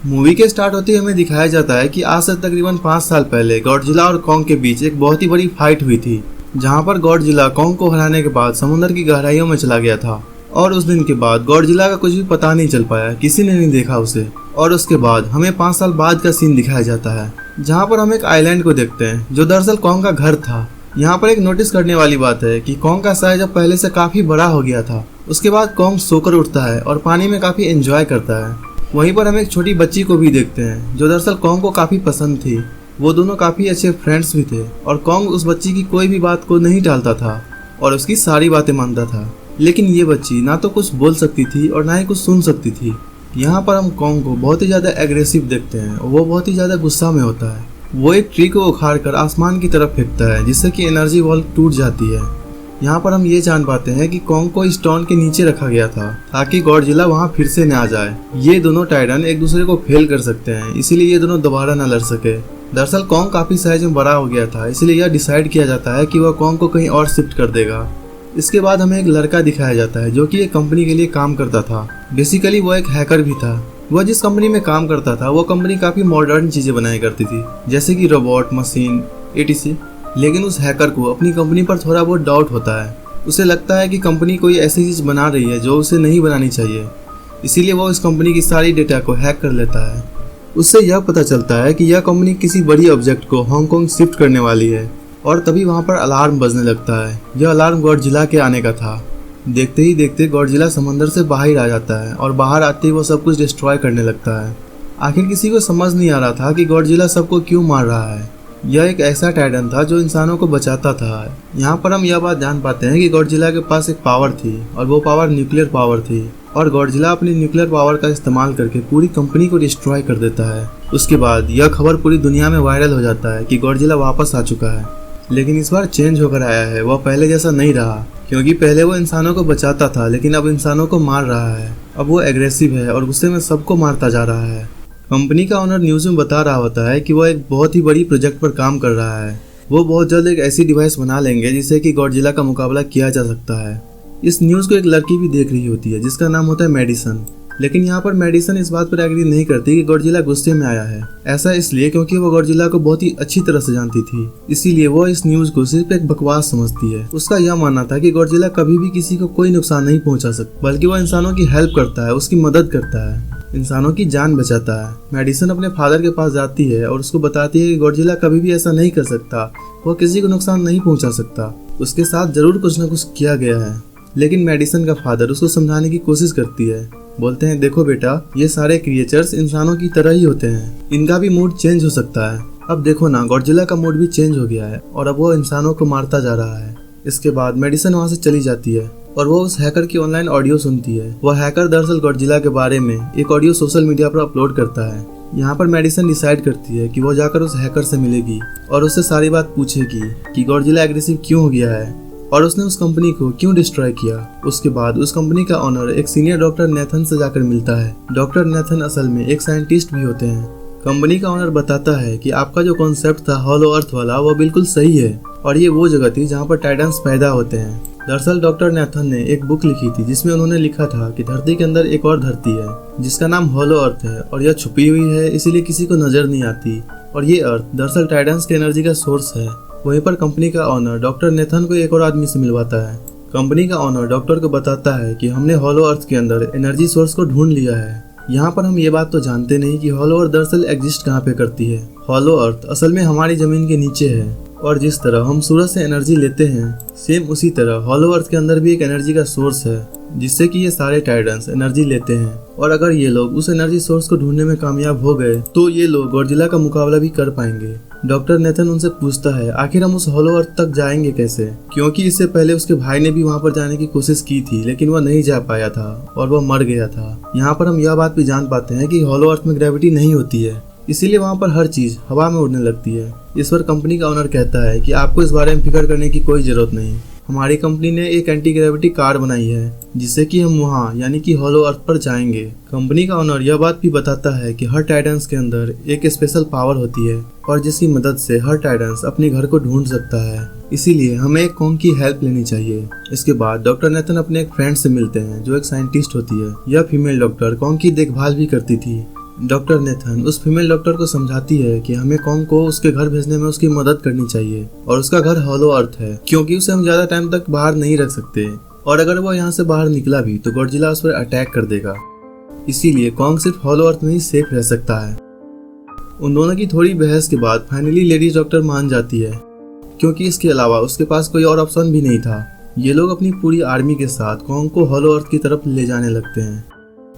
Movie के start होते ही हमें दिखाया जाता है कि आज से तकरीबन 5 साल पहले गॉडजिला और कॉन्ग के बीच एक बहुत ही बड़ी फाइट हुई थी, जहां पर गॉडजिला कॉन्ग को हराने के बाद समुद्र की गहराइयों में चला गया था। और उस दिन के बाद गॉडजिला का कुछ भी पता नहीं चल पाया, किसी ने नहीं देखा उसे। और उसके बाद हमें 5 साल बाद का सीन दिखाया जाता है, जहाँ पर हम एक आइलैंड को देखते हैं जो दरअसल कॉन्ग का घर था। यहाँ पर एक नोटिस करने वाली बात है कि कॉन्ग का साइज अब पहले से काफी बड़ा हो गया था। उसके बाद कॉन्ग सोकर उठता है और पानी में काफी एंजॉय करता है। वहीं पर हम एक छोटी बच्ची को भी देखते हैं जो दरअसल कॉन्ग को काफी पसंद थी। वो दोनों काफी अच्छे फ्रेंड्स भी थे और कॉन्ग उस बच्ची की कोई भी बात को नहीं टालता था और उसकी सारी बातें मानता था। लेकिन ये बच्ची ना तो कुछ बोल सकती थी और ना ही कुछ सुन सकती थी। यहाँ पर हम कॉन्ग को बहुत ही ज्यादा एग्रेसिव देखते हैं और वो बहुत ही ज्यादा गुस्सा में होता है। वो एक ट्री को उखाड़ कर आसमान की तरफ फेंकता है, जिससे कि एनर्जी वॉल टूट जाती है। यहाँ पर हम ये जान पाते हैं कि कॉन्ग को स्टोन के नीचे रखा गया था ताकि गॉडजिला वहाँ फिर से न आ जाए। ये दोनों टाइटन एक दूसरे को फेल कर सकते हैं, इसीलिए ये दोनों दोबारा न लड़ सके। दरअसल कॉन्ग काफी साइज में बड़ा हो गया था, इसलिए यह डिसाइड किया जाता है कि वह कॉन्ग को कहीं और शिफ्ट कर देगा। इसके बाद हमें एक लड़का दिखाया जाता है जो कि एक कंपनी के लिए काम करता था। बेसिकली वो एक हैकर भी था। वह जिस कंपनी में काम करता था वो कंपनी काफी मॉडर्न चीजें बनाया करती थी, जैसे कि रोबोट, मशीन etc। लेकिन उस हैकर को अपनी कंपनी पर थोड़ा बहुत डाउट होता है। उसे लगता है कि कंपनी कोई ऐसी चीज बना रही है जो उसे नहीं बनानी चाहिए, इसीलिए वो इस कंपनी की सारी डेटा को हैक कर लेता है। उससे यह पता चलता है कि यह कंपनी किसी बड़ी ऑब्जेक्ट को हांगकांग शिफ्ट करने वाली है और तभी वहाँ पर अलार्म बजने लगता है। यह अलार्म गॉडजिला के आने का था। देखते ही देखते गॉडजिला समंदर से बाहर आ जाता है और बाहर आते ही वो सब कुछ डिस्ट्रॉय करने लगता है। आखिर किसी को समझ नहीं आ रहा था कि गॉडजिला सबको क्यों मार रहा है। यह एक ऐसा टाइटन था जो इंसानों को बचाता था। यहाँ पर हम यह बात जान पाते हैं कि गॉडजिला के पास एक पावर थी और वो पावर न्यूक्लियर पावर थी और गॉडजिला अपनी न्यूक्लियर पावर का इस्तेमाल करके पूरी कंपनी को डिस्ट्रॉय कर देता है। उसके बाद यह खबर पूरी दुनिया में वायरल हो जाता है कि गॉडजिला वापस आ चुका है, लेकिन इस बार चेंज होकर आया है। वह पहले जैसा नहीं रहा, क्योंकि पहले वो इंसानों को बचाता था, लेकिन अब इंसानों को मार रहा है। अब वो एग्रेसिव है और गुस्से में सबको मारता जा रहा है। कंपनी का ओनर न्यूज में बता रहा होता है कि वह एक बहुत ही बड़ी प्रोजेक्ट पर काम कर रहा है। वो बहुत जल्द एक ऐसी डिवाइस बना लेंगे जिससे कि गॉडजिला का मुकाबला किया जा सकता है। इस न्यूज को एक लड़की भी देख रही होती है जिसका नाम होता है मेडिसन। लेकिन यहाँ पर मेडिसन इस बात पर एग्री नहीं करती कि गॉडजिला गुस्से में आया है। ऐसा इसलिए क्योंकि वो गॉडजिला को बहुत ही अच्छी तरह से जानती थी, इसीलिए वो इस न्यूज को सिर्फ एक बकवास समझती है। उसका यह मानना था कि गॉडजिला कभी भी किसी को कोई नुकसान नहीं पहुंचा सकता, बल्कि वो इंसानों की हेल्प करता है, उसकी मदद करता है, इंसानों की जान बचाता है। मेडिसन अपने फादर के पास जाती है और उसको बताती है कि गॉडजिला कभी भी ऐसा नहीं कर सकता, वो किसी को नुकसान नहीं पहुंचा सकता, उसके साथ जरूर कुछ न कुछ किया गया है। लेकिन मेडिसन का फादर उसको समझाने की कोशिश करती है। बोलते हैं, देखो बेटा, ये सारे क्रिएचर्स इंसानों की तरह ही होते हैं, इनका भी मूड चेंज हो सकता है। अब देखो ना, गॉडजिला का मूड भी चेंज हो गया है और अब वो इंसानों को मारता जा रहा है। इसके बाद मेडिसन वहाँ से चली जाती है और वो उस हैकर की ऑनलाइन ऑडियो सुनती है। वह हैकर दरअसल गॉडजिला के बारे में एक ऑडियो सोशल मीडिया पर अपलोड करता है। यहाँ पर मेडिसन डिसाइड करती है कि वो जाकर उस हैकर से मिलेगी और उससे सारी बात पूछेगी कि गॉडजिला एग्रेसिव क्यों हो गया है और उसने उस कंपनी को क्यों डिस्ट्रॉय किया। उसके बाद उस कंपनी का ओनर एक सीनियर डॉक्टर नेथन से जाकर मिलता है। डॉक्टर नेथन असल में एक साइंटिस्ट भी होते हैं। कंपनी का ओनर बताता है कि आपका जो कॉन्सेप्ट था हॉलो अर्थ वाला, वो बिल्कुल सही है और ये वो जगह थी जहाँ पर टाइटन्स पैदा होते हैं। दरअसल डॉक्टर नेथन ने एक बुक लिखी थी जिसमें उन्होंने लिखा था कि धरती के अंदर एक और धरती है जिसका नाम हॉलो अर्थ है और यह छुपी हुई है, इसीलिए किसी को नजर नहीं आती। और ये अर्थ दरअसल टाइटन्स के एनर्जी का सोर्स है। वहीं पर कंपनी का ओनर डॉक्टर नेथन को एक और आदमी से मिलवाता है। कंपनी का ओनर डॉक्टर को बताता है कि हमने हॉलो अर्थ के अंदर एनर्जी सोर्स को ढूंढ लिया है। यहाँ पर हम ये बात तो जानते नहीं कि हॉलो अर्थ दरअसल एग्जिस्ट कहाँ पे करती है। हॉलो अर्थ असल में हमारी जमीन के नीचे है और जिस तरह हम सूरज से एनर्जी लेते हैं, सेम उसी तरह हॉलो अर्थ के अंदर भी एक एनर्जी का सोर्स है जिससे कि ये सारे टाइटन्स एनर्जी लेते हैं। और अगर ये लोग उस एनर्जी सोर्स को ढूंढने में कामयाब हो गए तो ये लोग गॉडजिला का मुकाबला भी कर पाएंगे। डॉक्टर नेथन उनसे पूछता है आखिर हम उस हॉलो अर्थ तक जाएंगे कैसे, क्योंकि इससे पहले उसके भाई ने भी वहाँ पर जाने की कोशिश की थी, लेकिन वह नहीं जा पाया था और वह मर गया था। यहाँ पर हम यह बात भी जान पाते हैं कि हॉलो अर्थ में ग्रेविटी नहीं होती है, इसीलिए वहाँ पर हर चीज हवा में उड़ने लगती है। इस पर कंपनी का ओनर कहता है कि आपको इस बारे में फिक्र करने की कोई जरूरत नहीं, हमारी कंपनी ने एक एंटी ग्रेविटी कार बनाई है जिससे कि हम वहाँ यानी कि हॉलो अर्थ पर जाएंगे। कंपनी का ओनर यह बात भी बताता है कि हर टाइटन्स के अंदर एक स्पेशल पावर होती है और जिसकी मदद से हर टाइटन्स अपने घर को ढूंढ सकता है, इसीलिए हमें एक कॉन्ग की हेल्प लेनी चाहिए। इसके बाद डॉक्टर नेथन अपने एक फ्रेंड से मिलते हैं जो एक साइंटिस्ट होती है। यह फीमेल डॉक्टर कॉन्ग की देखभाल भी करती थी। डॉक्टर नेथन उस फीमेल डॉक्टर को समझाती है कि हमें कॉन्ग को उसके घर भेजने में उसकी मदद करनी चाहिए और उसका घर हॉलो अर्थ है क्योंकि उसे हम ज्यादा टाइम तक बाहर नहीं रख सकते और अगर वो यहाँ से बाहर निकला भी तो गॉडजिला उस पर अटैक कर देगा। इसीलिए कॉन्ग सिर्फ हॉलो अर्थ में ही सेफ रह सकता है। उन दोनों की थोड़ी बहस के बाद फाइनली लेडी डॉक्टर मान जाती है क्योंकि इसके अलावा उसके पास कोई और ऑप्शन भी नहीं था। ये लोग अपनी पूरी आर्मी के साथ कॉन्ग को हॉलो अर्थ की तरफ ले जाने लगते हैं।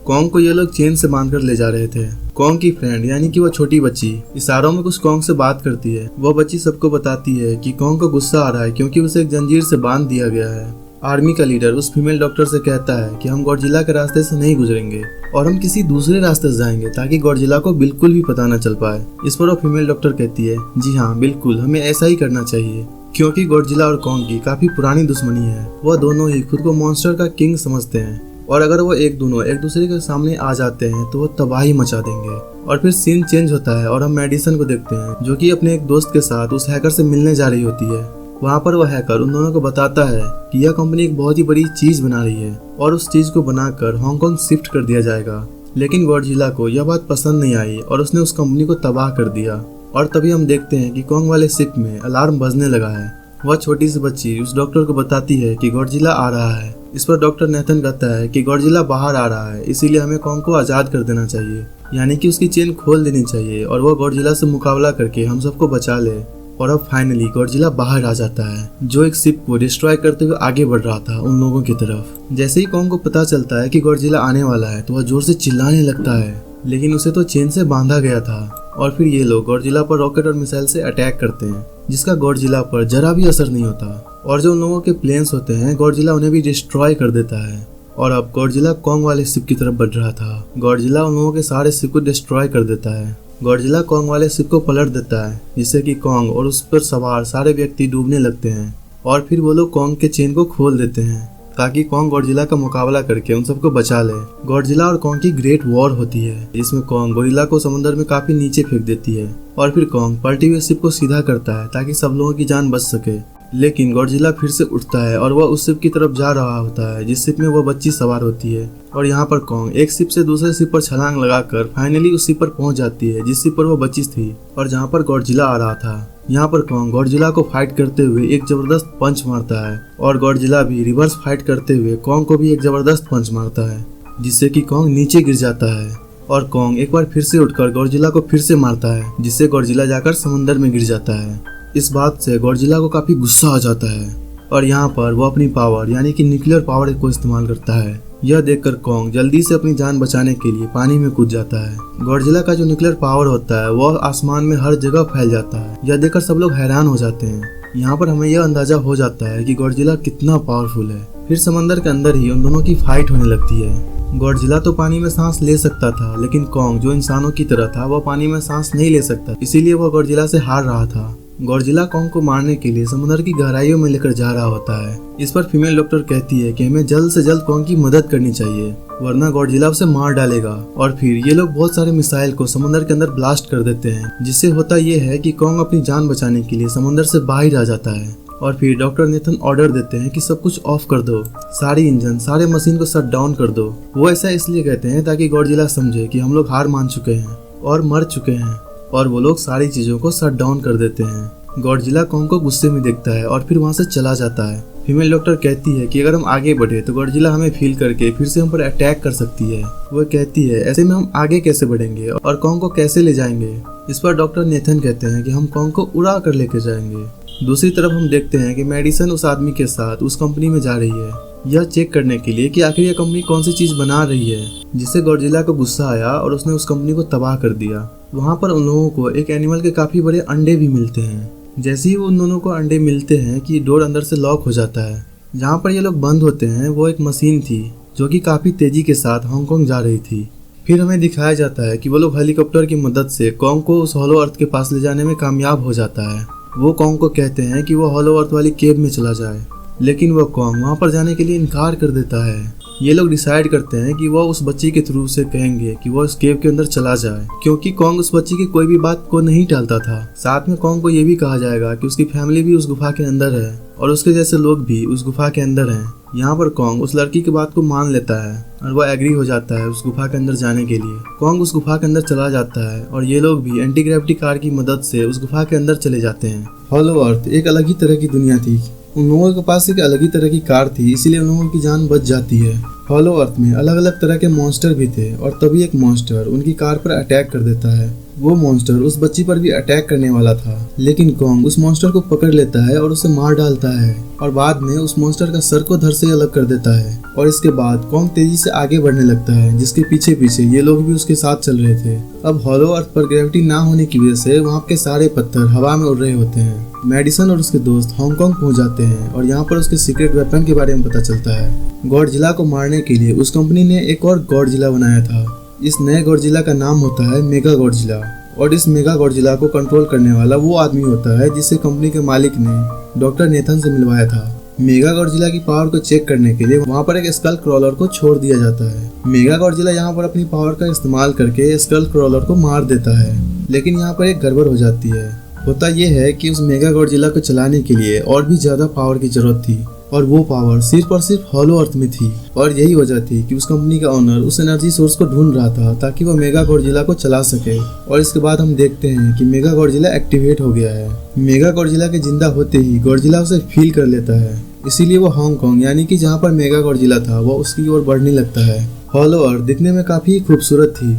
कॉन्ग को ये लोग चेन से बांधकर ले जा रहे थे। कॉन्ग की फ्रेंड यानी कि वो छोटी बच्ची इशारों में कुछ कॉन्ग से बात करती है। वो बच्ची सबको बताती है कि कॉन्ग को गुस्सा आ रहा है क्योंकि उसे एक जंजीर से बांध दिया गया है। आर्मी का लीडर उस फीमेल डॉक्टर से कहता है कि हम गॉडजिला के रास्ते से नहीं गुजरेंगे और हम किसी दूसरे रास्ते से जाएंगे ताकि गॉडजिला को बिल्कुल भी पता न चल पाए। इस पर वो फीमेल डॉक्टर कहती है, जी हाँ बिल्कुल, हमें ऐसा ही करना चाहिए क्योंकि गॉडजिला और कॉन्ग की काफी पुरानी दुश्मनी है। वह दोनों ही खुद को मॉन्स्टर का किंग समझते हैं और अगर वो दोनों एक दूसरे के सामने आ जाते हैं तो वो तबाही मचा देंगे। और फिर सीन चेंज होता है और हम मेडिसन को देखते हैं जो कि अपने एक दोस्त के साथ उस हैकर से मिलने जा रही होती है। वहाँ पर वह हैकर उन दोनों को बताता है कि यह कंपनी एक बहुत ही बड़ी चीज बना रही है और उस चीज को बनाकर हांगकांग शिफ्ट कर दिया जाएगा। लेकिन गॉडजिला को यह बात पसंद नहीं आई और उसने उस कंपनी को तबाह कर दिया। और तभी हम देखते हैं कि कॉन्ग वाले शिप में अलार्म बजने लगा है। वह छोटी सी बच्ची उस डॉक्टर को बताती है कि गॉडजिला आ रहा है। इस पर डॉक्टर नेथन कहता है कि गॉडजिला बाहर आ रहा है, इसीलिए हमें कॉन्ग को आजाद कर देना चाहिए, यानी कि उसकी चेन खोल देनी चाहिए और वह गॉडजिला से मुकाबला करके हम सबको बचा ले। और अब फाइनली गॉडजिला बाहर आ जाता है जो एक शिप को डिस्ट्रॉय करते हुए आगे बढ़ रहा था उन लोगों की तरफ। जैसे ही कॉन्ग को पता चलता है कि गॉडजिला आने वाला है तो वह जोर से चिल्लाने लगता है, लेकिन उसे तो चेन से बांधा गया था। और फिर ये लोग गॉडजिला पर रॉकेट और मिसाइल से अटैक करते हैं जिसका गॉडजिला पर जरा भी असर नहीं होता और जो उन लोगों के प्लेन्स होते हैं गॉडजिला उन्हें भी डिस्ट्रॉय कर देता है। और अब गॉडजिला कॉन्ग वाले शिप की तरफ बढ़ रहा था। गॉडजिला उन लोगों के सारे शिप को डिस्ट्रॉय कर देता है। गॉडजिला कॉन्ग वाले शिप को पलट देता है जिससे कि कॉन्ग और उस पर सवार सारे व्यक्ति डूबने लगते हैं। और फिर वो लोग कॉन्ग के चेन को खोल देते हैं ताकि कॉन्ग गॉडजिला का मुकाबला करके उन सबको बचा ले। गॉडजिला और कॉन्ग की ग्रेट वॉर होती है जिसमें कॉन्ग गोरिल्ला को समुद्र में काफी नीचे फेंक देती है और फिर कॉन्ग पलटी हुई शिप को सीधा करता है ताकि सब लोगों की जान बच सके। लेकिन गॉडजिला फिर से उठता है और वह उस शिप की तरफ जा रहा होता है जिस शिप में वह बच्ची सवार होती है। और यहाँ पर कॉन्ग एक शिप से दूसरे शिप पर छलांग लगाकर फाइनली उस शिप पर पहुंच जाती है जिस शिप पर वह बच्ची थी और जहाँ पर गॉडजिला आ रहा था। यहाँ पर कॉन्ग गॉडजिला को फाइट करते हुए एक जबरदस्त पंच मारता है और गॉडजिला भी रिवर्स फाइट करते हुए कॉन्ग को भी एक जबरदस्त पंच मारता है जिससे कि कॉन्ग नीचे गिर जाता है। और कॉन्ग एक बार फिर से उठकर गॉडजिला को फिर से मारता है जिससे गॉडजिला जाकर समुद्र में गिर जाता है। इस बात से गॉडजिला को काफी गुस्सा आ जाता है और यहाँ पर वो अपनी पावर यानी कि न्यूक्लियर पावर को इस्तेमाल करता है। यह देखकर कॉन्ग जल्दी से अपनी जान बचाने के लिए पानी में कूद जाता है। गॉडजिला का जो न्यूक्लियर पावर होता है वह आसमान में हर जगह फैल जाता है। यह देखकर सब लोग हैरान हो जाते हैं। यहाँ पर हमें यह अंदाजा हो जाता है कि गॉडजिला कितना पावरफुल है। फिर समंदर के अंदर ही उन दोनों की फाइट होने लगती है। गॉडजिला तो पानी में सांस ले सकता था लेकिन कॉन्ग जो इंसानों की तरह था वह पानी में सांस नहीं ले सकता, इसीलिए वह गॉडजिला से हार रहा था। गॉडजिला कॉन्ग को मारने के लिए समुद्र की गहराइयों में लेकर जा रहा होता है। इस पर फीमेल डॉक्टर कहती है कि हमें जल्द से जल्द कॉन्ग की मदद करनी चाहिए वरना गॉडजिला उसे मार डालेगा। और फिर ये लोग बहुत सारे मिसाइल को समुद्र के अंदर ब्लास्ट कर देते हैं जिससे होता ये है कि कॉन्ग अपनी जान बचाने के लिए समुद्र से बाहर आ जाता है। और फिर डॉक्टर नेथन ऑर्डर देते हैं कि सब कुछ ऑफ कर दो, सारी इंजन सारे मशीन को शट डाउन कर दो। वो ऐसा इसलिए कहते हैं ताकि गॉडजिला समझे कि हम लोग हार मान चुके हैं और मर चुके हैं और वो लोग सारी चीजों को शट डाउन कर देते हैं। गॉडजिला कॉन्ग को गुस्से में देखता है और फिर वहाँ से चला जाता है। फीमेल डॉक्टर कहती है कि अगर हम आगे बढ़े तो गॉडजिला हमें फील करके फिर से हम पर अटैक कर सकती है। वो कहती है ऐसे में हम आगे कैसे बढ़ेंगे और कॉन्ग को कैसे ले जाएंगे। इस पर डॉक्टर नेथन कहते हैं कि हम कॉन्ग को उड़ा कर लेके जाएंगे। दूसरी तरफ हम देखते हैं कि मेडिसन उस आदमी के साथ उस कंपनी में जा रही है यह चेक करने के लिए कि आखिर यह कंपनी कौन सी चीज बना रही है, जिससे गॉडजिला को गुस्सा आया और उसने उस कंपनी को तबाह कर दिया। वहाँ पर उन लोगों को एक एनिमल के काफी बड़े अंडे भी मिलते हैं। जैसे ही उन दोनों को अंडे मिलते हैं कि डोर अंदर से लॉक हो जाता है। जहाँ पर ये लोग बंद होते हैं वो एक मशीन थी जो कि काफी तेजी के साथ हांगकांग जा रही थी। फिर हमें दिखाया जाता है कि वो लोग हेलीकॉप्टर की मदद से कॉन्ग को उस हॉलो अर्थ के पास ले जाने में कामयाब हो जाता है। वो कॉन्ग को कहते हैं कि वो हॉलो अर्थ वाली केव में चला जाए, लेकिन वो कॉन्ग वहाँ पर जाने के लिए इनकार कर देता है। ये लोग डिसाइड करते हैं कि वह उस बच्ची के थ्रू से कहेंगे कि वह उस केव के अंदर चला जाए, क्योंकि कॉन्ग उस बच्ची की कोई भी बात को नहीं टालता था। साथ में कॉन्ग को ये भी कहा जाएगा कि उसकी फैमिली भी उस गुफा के अंदर है और उसके जैसे लोग भी उस गुफा के अंदर हैं। यहाँ पर कॉन्ग उस लड़की की बात को मान लेता है और वह एग्री हो जाता है उस गुफा के अंदर जाने के लिए। कॉन्ग उस गुफा के अंदर चला जाता है और ये लोग भी एंटी ग्रेविटी कार की मदद से उस गुफा के अंदर चले जाते हैं। हॉलो अर्थ एक अलग ही तरह की दुनिया थी। उन लोगों के पास एक अलग ही तरह की कार थी, इसीलिए उन लोगों की जान बच जाती है। हॉलो अर्थ में अलग अलग तरह के मॉन्स्टर भी थे और तभी एक मॉन्स्टर उनकी कार पर अटैक कर देता है। वो मॉन्स्टर उस बच्ची पर भी अटैक करने वाला था, लेकिन कॉन्ग उस मॉन्स्टर को पकड़ लेता है और उसे मार डालता है और बाद में उस मॉन्स्टर का सर को धड़ से अलग कर देता है। और इसके बाद कॉन्ग तेजी से आगे बढ़ने लगता है, जिसके पीछे पीछे ये लोग भी उसके साथ चल रहे थे। अब हॉलो अर्थ पर ग्रेविटी ना होने की वजह से वहाँ के सारे पत्थर हवा में उड़ रहे होते हैं। मेडिसन और उसके दोस्त हांगकांग पहुंच जाते हैं और यहाँ पर उसके सीक्रेट वेपन के बारे में पता चलता है। गॉडजिला को मारने के लिए उस कंपनी ने एक और गॉडजिला बनाया था। इस नए गॉडजिला का नाम होता है मेगा गॉडजिला और इस मेगा गॉडजिला को कंट्रोल करने वाला वो आदमी होता है जिसे कंपनी के मालिक ने डॉक्टर नेथन से मिलवाया था। मेगा गॉडजिला की पावर को चेक करने के लिए वहाँ पर एक स्कल क्रॉलर को छोड़ दिया जाता है। मेगा गॉडजिला यहाँ पर अपनी पावर का इस्तेमाल करके स्कल क्रॉलर को मार देता है, लेकिन यहाँ पर एक गड़बड़ हो जाती है। होता यह है कि उस मेगा गॉडजिला को चलाने के लिए और भी ज्यादा पावर की जरूरत थी और वो पावर सिर्फ और सिर्फ हॉलो अर्थ में थी। और यही वजह थी कि उस कंपनी का ओनर उस एनर्जी सोर्स को ढूंढ रहा था ताकि वो मेगा गॉडजिला को चला सके। और इसके बाद हम देखते हैं कि मेगा गॉडजिला एक्टिवेट हो गया है। मेगा गॉडजिला के जिंदा होते ही गॉडजिला उसे फील कर लेता है, इसीलिए वो हांगकांग यानी कि जहाँ पर मेगा गॉडजिला था वो उसकी ओर बढ़ने लगता है। हॉलो अर्थ दिखने में काफी खूबसूरत थी।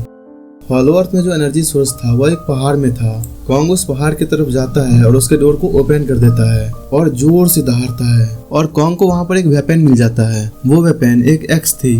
हॉलो अर्थ में जो एनर्जी सोर्स था वह एक पहाड़ में था। कॉन्ग उस पहाड़ की तरफ जाता है और उसके डोर को ओपन कर देता है और जोर से दहाड़ता है और कॉन्ग को वहाँ पर एक वेपन मिल जाता है। वो वेपन एक एक्स थी।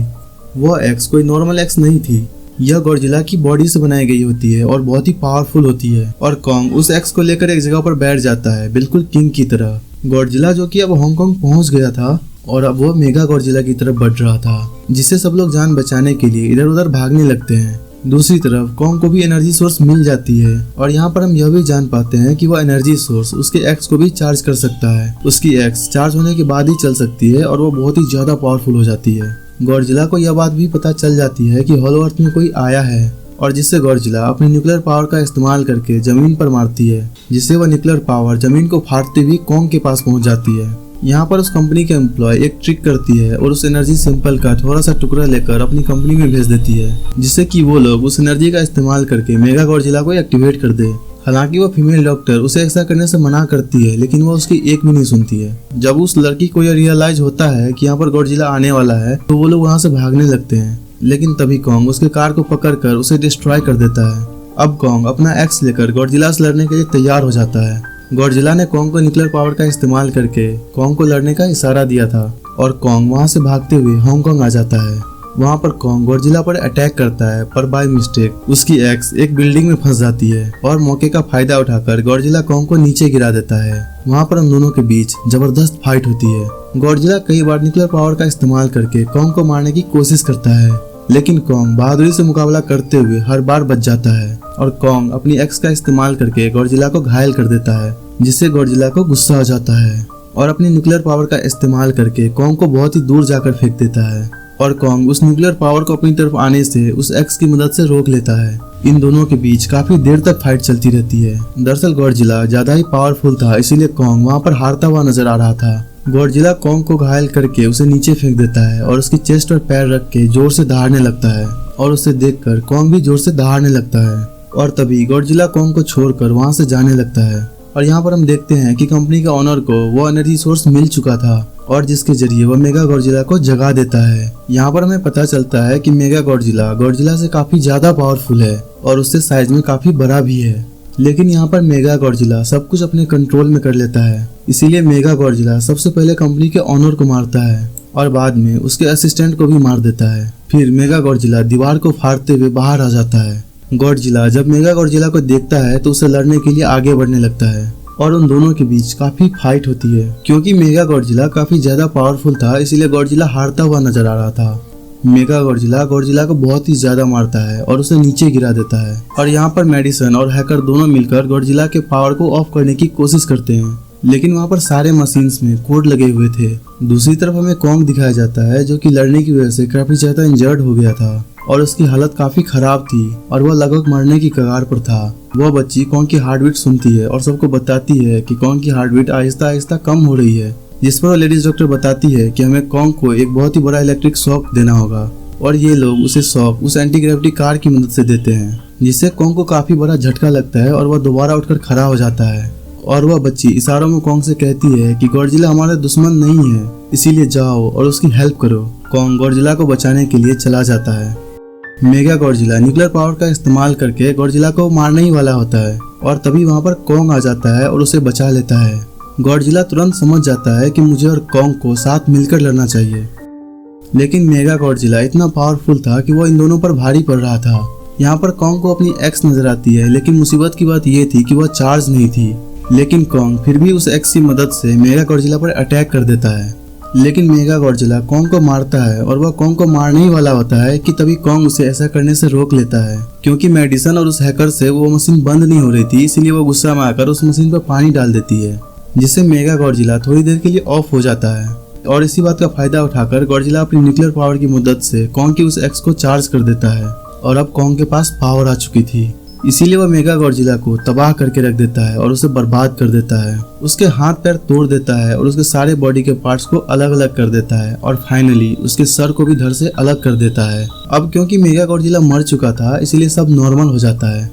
वो एक्स कोई नॉर्मल एक्स नहीं थी। यह गॉडजिला की बॉडी से बनाई गई होती है और बहुत ही पावरफुल होती है। और कॉन्ग उस एक्स को लेकर एक जगह पर बैठ जाता है, बिल्कुल किंग की तरह। गॉडजिला जो कि अब हांगकांग पहुंच गया था और अब वो मेगा गॉडजिला की तरफ बढ़ रहा था, जिससे सब लोग जान बचाने के लिए इधर उधर भागने लगते हैं। दूसरी तरफ कॉन्ग को भी एनर्जी सोर्स मिल जाती है और यहाँ पर हम यह भी जान पाते हैं कि वह एनर्जी सोर्स उसके एक्स को भी चार्ज कर सकता है। उसकी एक्स चार्ज होने के बाद ही चल सकती है और वो बहुत ही ज्यादा पावरफुल हो जाती है। गॉडजिला को यह बात भी पता चल जाती है कि हॉलो अर्थ में कोई आया है और जिससे गॉडजिला अपनी न्यूक्लियर पावर का इस्तेमाल करके जमीन पर मारती है, जिससे वह न्यूक्लियर पावर जमीन को फाड़ते हुए कॉन्ग के पास पहुंच जाती है। यहाँ पर उस कंपनी के एम्प्लॉय एक ट्रिक करती है और उस एनर्जी सैंपल का थोड़ा सा टुकड़ा लेकर अपनी कंपनी में भेज देती है, जिससे कि वो लोग उस एनर्जी का इस्तेमाल करके मेगा गॉडजिला को एक्टिवेट कर दे। हालांकि वो फीमेल डॉक्टर उसे ऐसा करने से मना करती है, लेकिन वो उसकी एक भी नहीं सुनती है। जब उस लड़की को यह रियलाइज होता है कि यहाँ पर गॉडजिला आने वाला है तो वो लोग वहाँ से भागने लगते हैं, लेकिन तभी कॉन्ग उसके कार को पकड़कर उसे डिस्ट्रॉय कर देता है। अब कॉन्ग अपना एक्स लेकर गॉडजिला से लड़ने के लिए तैयार हो जाता है। गॉडजिला ने कॉन्ग को न्यूक्लियर पावर का इस्तेमाल करके कॉन्ग को लड़ने का इशारा दिया था और कॉन्ग वहां से भागते हुए हांगकांग आ जाता है। वहां पर कॉन्ग गॉडजिला पर अटैक करता है, पर बाय मिस्टेक उसकी एक्स एक बिल्डिंग में फंस जाती है और मौके का फायदा उठाकर गॉडजिला कॉन्ग को नीचे गिरा देता है। वहां पर उन दोनों के बीच जबरदस्त फाइट होती है। गॉडजिला कई बार न्यूक्लियर पावर का इस्तेमाल करके कॉन्ग को मारने की कोशिश करता है, लेकिन कॉन्ग बहादुरी से मुकाबला करते हुए हर बार बच जाता है और कॉन्ग अपनी एक्स का इस्तेमाल करके गॉडजिला को घायल कर देता है, जिससे गॉडजिला को गुस्सा हो जाता है और अपनी न्यूक्लियर पावर का इस्तेमाल करके कॉन्ग को बहुत ही दूर जाकर फेंक देता है। और कॉन्ग उस न्यूक्लियर पावर को अपनी तरफ आने से उस एक्स की मदद से रोक लेता है। इन दोनों के बीच काफी देर तक फाइट चलती रहती है। दरअसल गॉडजिला ज्यादा ही पावरफुल था, इसीलिए कॉन्ग वहाँ पर हारता हुआ नजर आ रहा था। गॉडजिला कॉन्ग को घायल करके उसे नीचे फेंक देता है और उसकी चेस्ट पर पैर रख के जोर से दहाड़ने लगता है और उसे देखकर कॉन्ग भी जोर से दहाड़ने लगता है। और तभी गॉडजिला कॉन्ग को छोड़कर वहाँ से जाने लगता है। और यहाँ पर हम देखते हैं कि कंपनी का ओनर को वो एनर्जी सोर्स मिल चुका था और जिसके जरिए वो मेगा गॉडजिला को जगा देता है। यहाँ पर हमें पता चलता है कि मेगा गॉडजिला से काफी ज्यादा पावरफुल है और उससे साइज में काफी बड़ा भी है, लेकिन यहाँ पर मेगा गॉडजिला सब कुछ अपने कंट्रोल में कर लेता है। इसीलिए मेगा गॉडजिला सबसे पहले कंपनी के ओनर को मारता है और बाद में उसके असिस्टेंट को भी मार देता है। फिर मेगा गॉडजिला दीवार को फाड़ते हुए बाहर आ जाता है। गॉडजिला जब मेगा गॉडजिला को देखता है तो उसे लड़ने के लिए आगे बढ़ने लगता है और उन दोनों के बीच काफी फाइट होती है। क्योंकि मेगा गॉडजिला काफी ज्यादा पावरफुल था, इसीलिए गॉडजिला हारता हुआ नजर आ रहा था। मेगा गॉडजिला को बहुत ही ज्यादा मारता है और उसे नीचे गिरा देता है। और यहाँ पर मेडिसन और हैकर दोनों मिलकर गॉडजिला के पावर को ऑफ करने की कोशिश करते हैं। लेकिन वहाँ पर सारे मशीन्स में कोड लगे हुए थे। दूसरी तरफ हमें कॉन्ग दिखाया जाता है जो कि लड़ने की वजह से काफी ज्यादा इंजर्ड हो गया था और उसकी हालत काफी खराब थी और वह लगभग मरने की कगार पर था। वह बच्ची कॉन्ग की हार्ट बीट सुनती है और सबको बताती है कि कॉन्ग की हार्ट बीट आहिस्ता आहिस्ता कम हो रही है, जिस पर लेडीज डॉक्टर बताती है कि हमें कॉन्ग को एक बहुत ही बड़ा इलेक्ट्रिक शॉक देना होगा और ये लोग उसे शॉक उस एंटी ग्रेविटी कार की मदद से देते हैं, जिससे कॉन्ग को काफी बड़ा झटका लगता है और वह दोबारा उठकर खड़ा हो जाता है। और वह बच्ची इशारों में कॉन्ग से कहती है कि गॉडजिला हमारा दुश्मन नहीं है, इसीलिए जाओ और उसकी हेल्प करो। कॉन्ग गॉडजिला को बचाने के लिए चला जाता है। मेगा गॉडजिला न्यूक्लियर पावर का इस्तेमाल करके गॉडजिला को मारने ही वाला होता है और तभी वहाँ पर कॉन्ग आ जाता है और उसे बचा लेता है। गॉडजिला तुरंत समझ जाता है कि मुझे और कॉन्ग को साथ मिलकर लड़ना चाहिए, लेकिन मेगा गॉडजिला इतना पावरफुल था कि वो इन दोनों पर भारी पड़ रहा था। यहाँ पर कॉन्ग को अपनी एक्स नजर आती है, लेकिन मुसीबत की बात ये थी कि वह चार्ज नहीं थी। लेकिन कॉन्ग फिर भी उस एक्स की मदद से मेगा गॉडजिला पर अटैक कर देता है। लेकिन मेगा गॉडजिला कॉन्ग को मारता है और वह कॉन्ग को मारने ही वाला होता है कि तभी कॉन्ग उसे ऐसा करने से रोक लेता है, क्योंकि मेडिसन और उस हैकर से वो मशीन बंद नहीं हो रही थी, इसलिए वो गुस्सा में आकर उस मशीन पर पानी डाल देती है, जिससे मेगा गॉडजिला थोड़ी देर के लिए ऑफ हो जाता है। और इसी बात का फायदा उठाकर गॉडजिला अपनी न्यूक्लियर पावर की मदद से कॉन्ग की उस एक्स को चार्ज कर देता है और अब कॉन्ग के पास पावर आ चुकी थी, इसीलिए वह मेगा गॉडजिला को तबाह करके रख देता है और उसे बर्बाद कर देता है। उसके हाथ पैर तोड़ देता है और उसके सारे बॉडी के पार्ट्स को अलग अलग कर देता है और फाइनली उसके सर को भी धड़ से अलग कर देता है। अब क्योंकि मेगा गॉडजिला मर चुका था, इसलिए सब नॉर्मल हो जाता है।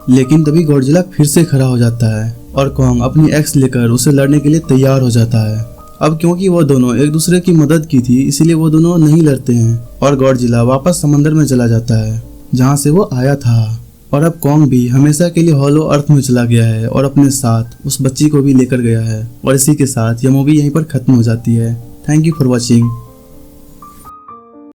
लेकिन तभी गॉडजिला फिर से खड़ा हो जाता है और कॉन्ग अपनी एक्स लेकर उसे लड़ने के लिए तैयार हो जाता है। अब क्योंकि वो दोनों एक दूसरे की मदद की थी, इसीलिए वो दोनों नहीं लड़ते हैं और गॉडजिला वापस समंदर में चला जाता है जहाँ से वो आया था। और अब कॉन्ग भी हमेशा के लिए हॉलो अर्थ में चला गया है और अपने साथ उस बच्ची को भी लेकर गया है। और इसी के साथ यह मूवी यहीं पर खत्म हो जाती है। Thank you for watching.